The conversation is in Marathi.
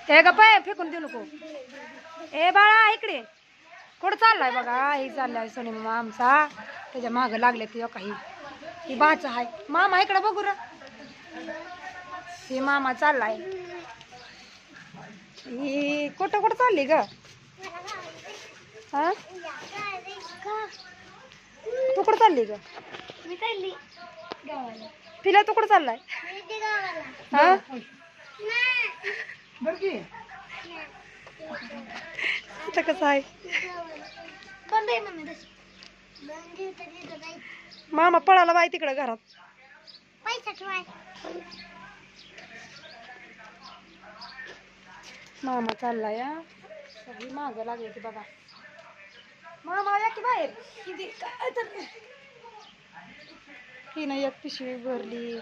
हे गप्प आहे, फेकून देऊ नको. ए बाळा इकडे कुठं चाललाय बघा. ही चाललाय सोनी मामा आमचा, त्याच्या मागं लागले ते काही. ही बाचा आहे मामा, इकडे बघू र. ही मामा चाललाय. ही कुठं कुठं चालली ग? हा तू कुठं चालली ग? मी चालली गावाला. तिला तू कुठं चाललाय? हा आता कसं आहे मामा पळाला बाई तिकडं घरात. मामा चाललाय या, सगळी मागं लागली ती बघा. मामा या की बाहेर. हिनं एक पिशवी भरली.